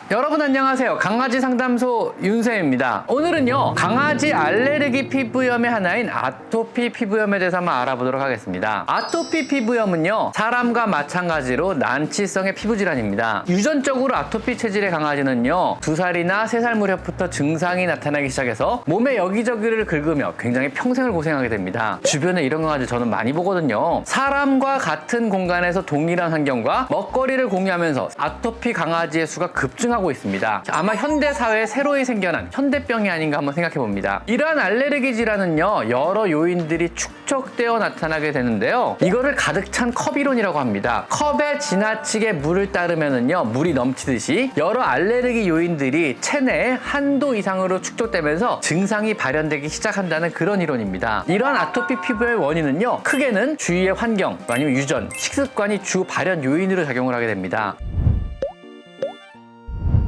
여러분 안녕하세요. 강아지 상담소 윤쌤입니다. 오늘은요, 강아지 알레르기 피부염의 하나인 아토피 피부염에 대해서 한번 알아보도록 하겠습니다. 아토피 피부염은요, 사람과 마찬가지로 난치성의 피부질환입니다. 유전적으로 아토피 체질의 강아지는요, 2살이나 3살 무렵부터 증상이 나타나기 시작해서 몸에 여기저기를 긁으며 굉장히 평생을 고생하게 됩니다. 주변에 이런 강아지 저는 많이 보거든요. 사람과 같은 공간에서 동일한 환경과 먹거리를 공유하면서 아토피 강아지의 수가 급증하고 있습니다. 아마 현대 사회에 새로이 생겨난 현대병이 아닌가 한번 생각해 봅니다. 이러한 알레르기 질환은요, 여러 요인들이 축적되어 나타나게 되는데요. 이거를 가득 찬 컵이론이라고 합니다. 컵에 지나치게 물을 따르면은요, 물이 넘치듯이 여러 알레르기 요인들이 체내에 한도 이상으로 축적되면서 증상이 발현되기 시작한다는 그런 이론입니다. 이러한 아토피 피부의 원인은요, 크게는 주위의 환경 아니면 유전, 식습관이 주 발현 요인으로 작용을 하게 됩니다.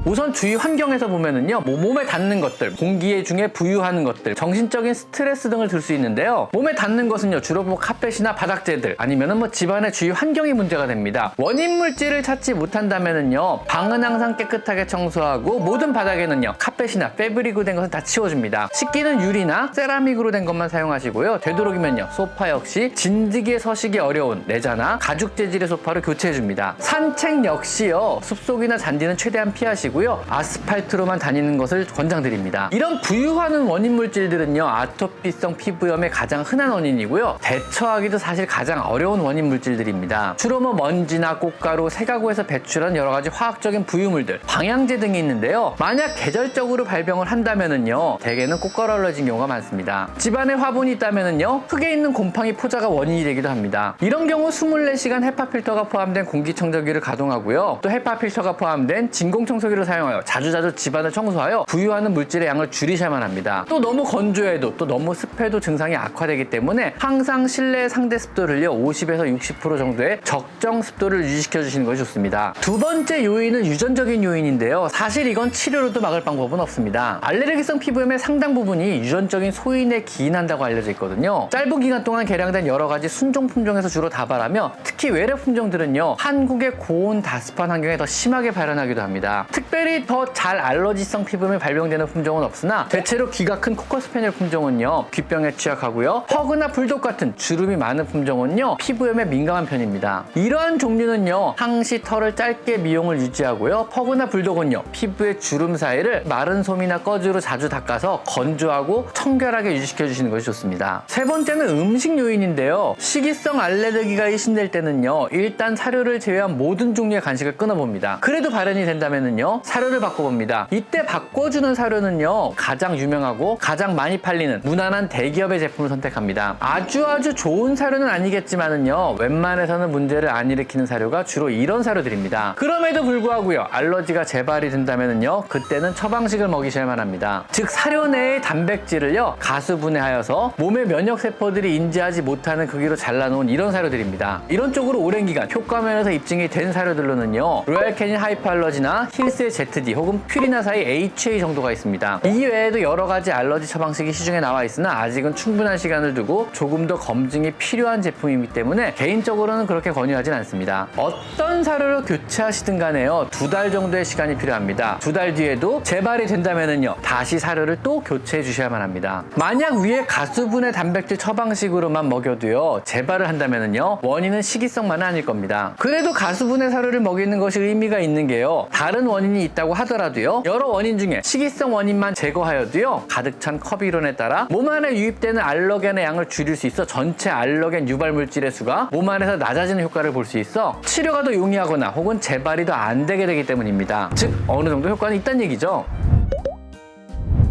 우선 주위 환경에서 보면은요, 몸에 닿는 것들, 공기 중에 부유하는 것들, 정신적인 스트레스 등을 들 수 있는데요. 몸에 닿는 것은요, 주로 카펫이나 바닥재들, 아니면은 집안의 주위 환경이 문제가 됩니다. 원인 물질을 찾지 못한다면은요, 방은 항상 깨끗하게 청소하고 모든 바닥에는요, 카펫이나 패브릭으로 된 것은 다 치워줍니다. 식기는 유리나 세라믹으로 된 것만 사용하시고요. 되도록이면요, 소파 역시 진드기에 서시기 어려운 레자나 가죽 재질의 소파로 교체해줍니다. 산책 역시요, 숲속이나 잔디는 최대한 피하시고 아스팔트로만 다니는 것을 권장드립니다. 이런 부유하는 원인 물질들은요, 아토피성 피부염의 가장 흔한 원인이고요. 대처하기도 사실 가장 어려운 원인 물질들입니다. 주로 먼지나 꽃가루, 새가구에서 배출한 여러 가지 화학적인 부유물들, 방향제 등이 있는데요. 만약 계절적으로 발병을 한다면은요, 대개는 꽃가루 알러지인 경우가 많습니다. 집안에 화분이 있다면은요, 흙에 있는 곰팡이 포자가 원인이 되기도 합니다. 이런 경우 24시간 헤파 필터가 포함된 공기청정기를 가동하고요. 또 헤파 필터가 포함된 진공청소기를 사용하여 자주자주 집안을 청소하여 부유하는 물질의 양을 줄이셔야만 합니다. 또 너무 건조해도 또 너무 습해도 증상이 악화되기 때문에 항상 실내 상대 습도를요, 50에서 60% 정도의 적정 습도를 유지시켜 주시는 것이 좋습니다. 두 번째 요인은 유전적인 요인인데요. 사실 이건 치료로도 막을 방법은 없습니다. 알레르기성 피부염의 상당 부분이 유전적인 소인에 기인한다고 알려져 있거든요. 짧은 기간 동안 개량된 여러 가지 순종 품종에서 주로 다발하며 특히 외래 품종들은요, 한국의 고온 다습한 환경에 더 심하게 발현하기도 합니다. 특별히 더 잘 알러지성 피부염이 발병되는 품종은 없으나 대체로 귀가 큰 코커스패니엘 품종은요, 귀병에 취약하고요. 퍼그나 불독 같은 주름이 많은 품종은요, 피부염에 민감한 편입니다. 이러한 종류는요, 항시 털을 짧게 미용을 유지하고요. 퍼그나 불독은요, 피부의 주름 사이를 마른 솜이나 꺼즈로 자주 닦아서 건조하고 청결하게 유지시켜 주시는 것이 좋습니다. 세 번째는 음식 요인인데요. 식이성 알레르기가 일신될 때는요, 일단 사료를 제외한 모든 종류의 간식을 끊어봅니다. 그래도 발현이 된다면은요, 사료를 바꿔봅니다. 이때 바꿔주는 사료는요, 가장 유명하고 가장 많이 팔리는 무난한 대기업의 제품을 선택합니다. 아주 좋은 사료는 아니겠지만은요, 웬만해서는 문제를 안 일으키는 사료가 주로 이런 사료들입니다. 그럼에도 불구하고요, 알러지가 재발이 된다면은요, 그때는 처방식을 먹이셔야만 합니다. 즉 사료 내의 단백질을요, 가수분해하여서 몸의 면역 세포들이 인지하지 못하는 크기로 잘라놓은 이런 사료들입니다. 이런 쪽으로 오랜 기간 효과면에서 입증이 된 사료들로는요, 로얄 캐닌 하이퍼알러지나 힐스의 ZD 혹은 퓨리나사의 HA 정도가 있습니다. 이 외에도 여러 가지 알러지 처방식이 시중에 나와 있으나 아직은 충분한 시간을 두고 조금 더 검증이 필요한 제품이기 때문에 개인적으로는 그렇게 권유하진 않습니다. 어떤 사료로 교체하시든 간에요, 2달 정도의 시간이 필요합니다. 2달 뒤에도 재발이 된다면은요, 다시 사료를 또 교체해 주셔야만 합니다. 만약 위에 가수분해 단백질 처방식으로만 먹여도요, 재발을 한다면은요, 원인은 식이성만은 아닐 겁니다. 그래도 가수분해 사료를 먹이는 것이 의미가 있는 게요, 다른 원인이 있다고 하더라도요, 여러 원인 중에 식이성 원인만 제거하여도요, 가득 찬 컵 이론에 따라 몸 안에 유입되는 알러겐의 양을 줄일 수 있어 전체 알러겐 유발 물질의 수가 몸 안에서 낮아지는 효과를 볼 수 있어 치료가 더 용이하거나 혹은 재발이 더 안 되게 되기 때문입니다. 즉 어느 정도 효과는 있다는 얘기죠.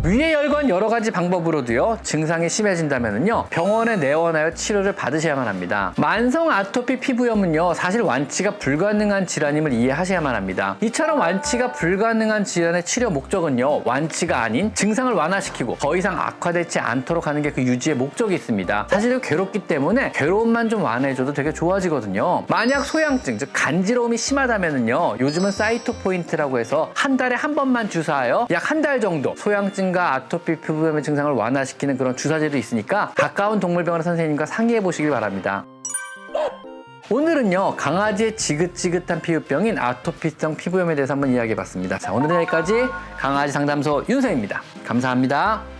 위의 열관 여러 가지 방법으로도요, 증상이 심해진다면은요, 병원에 내원하여 치료를 받으셔야만 합니다. 만성 아토피 피부염은요, 사실 완치가 불가능한 질환임을 이해하셔야만 합니다. 이처럼 완치가 불가능한 질환의 치료 목적은요, 완치가 아닌 증상을 완화시키고 더 이상 악화되지 않도록 하는 게 그 유지의 목적이 있습니다. 사실은 괴롭기 때문에 괴로움만 좀 완화해줘도 되게 좋아지거든요. 만약 소양증, 즉 간지러움이 심하다면은요, 요즘은 사이토포인트라고 해서 한 달에 한 번만 주사하여 약 한 달 정도 소양증과 아토피 피부염의 증상을 완화시키는 그런 주사제도 있으니까 가까운 동물병원 선생님과 상의해 보시길 바랍니다. 오늘은요, 강아지의 지긋지긋한 피부병인 아토피성 피부염에 대해서 한번 이야기해봤습니다. 자, 오늘은 여기까지 강아지 상담소 윤쌤입니다. 감사합니다.